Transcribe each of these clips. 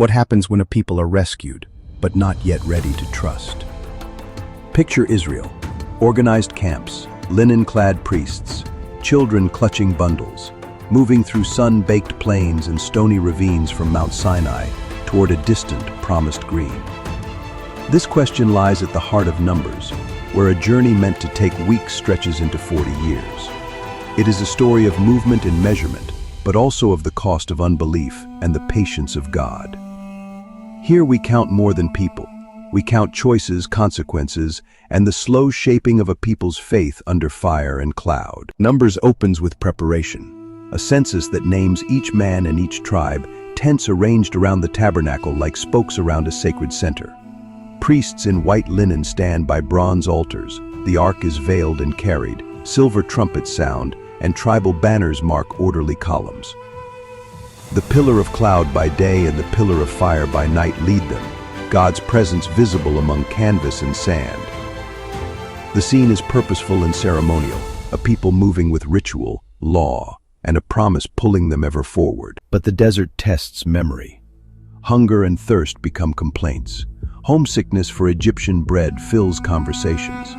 What happens when a people are rescued, but not yet ready to trust? Picture Israel. Organized camps, linen-clad priests, children clutching bundles, moving through sun-baked plains and stony ravines from Mount Sinai toward a distant, promised green. This question lies at the heart of Numbers, where a journey meant to take weeks stretches into 40 years. It is a story of movement and measurement, but also of the cost of unbelief and the patience of God. Here we count more than people. We count choices, consequences, and the slow shaping of a people's faith under fire and cloud. Numbers opens with preparation, a census that names each man and each tribe, tents arranged around the tabernacle like spokes around a sacred center. Priests in white linen stand by bronze altars, the ark is veiled and carried, silver trumpets sound, and tribal banners mark orderly columns. The pillar of cloud by day and the pillar of fire by night lead them, God's presence visible among canvas and sand. The scene is purposeful and ceremonial, a people moving with ritual, law, and a promise pulling them ever forward. But the desert tests memory. Hunger and thirst become complaints. Homesickness for Egyptian bread fills conversations.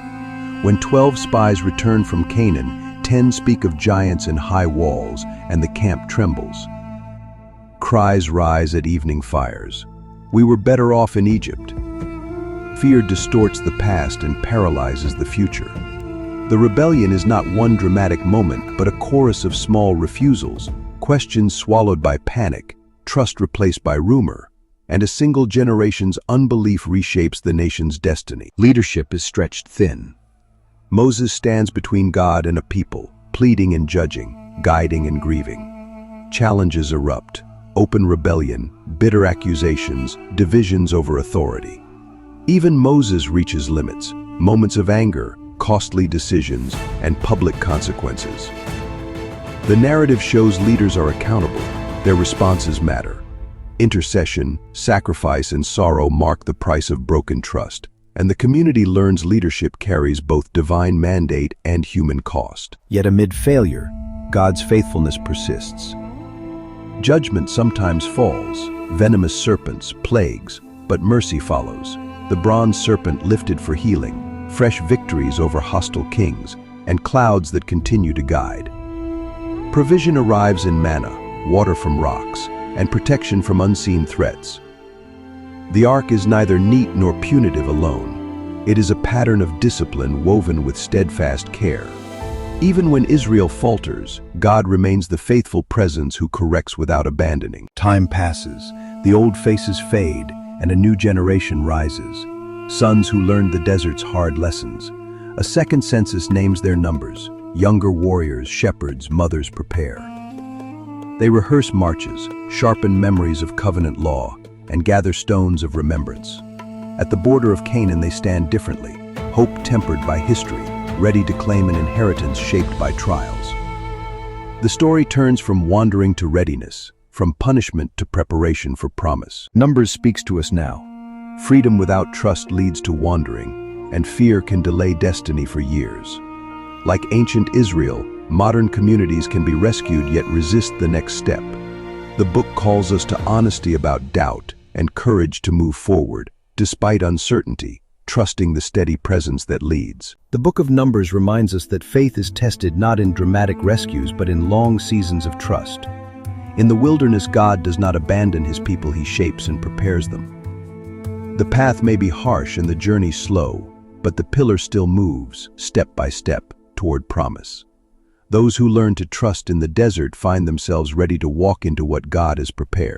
When 12 spies return from Canaan, 10 speak of giants and high walls, and the camp trembles. Cries rise at evening fires. We were better off in Egypt. Fear distorts the past and paralyzes the future. The rebellion is not one dramatic moment, but a chorus of small refusals, questions swallowed by panic, trust replaced by rumor, and a single generation's unbelief reshapes the nation's destiny. Leadership is stretched thin. Moses stands between God and a people, pleading and judging, guiding and grieving. Challenges erupt. Open rebellion, bitter accusations, divisions over authority. Even Moses reaches limits, moments of anger, costly decisions, and public consequences. The narrative shows leaders are accountable, their responses matter. Intercession, sacrifice, and sorrow mark the price of broken trust, and the community learns leadership carries both divine mandate and human cost. Yet amid failure, God's faithfulness persists. Judgment sometimes falls, venomous serpents, plagues, but mercy follows. The bronze serpent lifted for healing, fresh victories over hostile kings, and clouds that continue to guide. Provision arrives in manna, water from rocks, and protection from unseen threats. The ark is neither neat nor punitive alone. It is a pattern of discipline woven with steadfast care. Even when Israel falters, God remains the faithful presence who corrects without abandoning. Time passes, the old faces fade, and a new generation rises. Sons who learned the desert's hard lessons. A second census names their numbers. Younger warriors, shepherds, mothers prepare. They rehearse marches, sharpen memories of covenant law, and gather stones of remembrance. At the border of Canaan they stand differently, hope tempered by history, ready to claim an inheritance shaped by trials. The story turns from wandering to readiness, from punishment to preparation for promise. Numbers speaks to us now. Freedom without trust leads to wandering, and fear can delay destiny for years. Like ancient Israel, modern communities can be rescued yet resist the next step. The book calls us to honesty about doubt and courage to move forward, despite uncertainty, trusting the steady presence that leads. The book of Numbers reminds us that faith is tested not in dramatic rescues but in long seasons of trust. In the wilderness, God does not abandon his people, he shapes and prepares them. The path may be harsh and the journey slow, but the pillar still moves, step by step, toward promise. Those who learn to trust in the desert find themselves ready to walk into what God has prepared.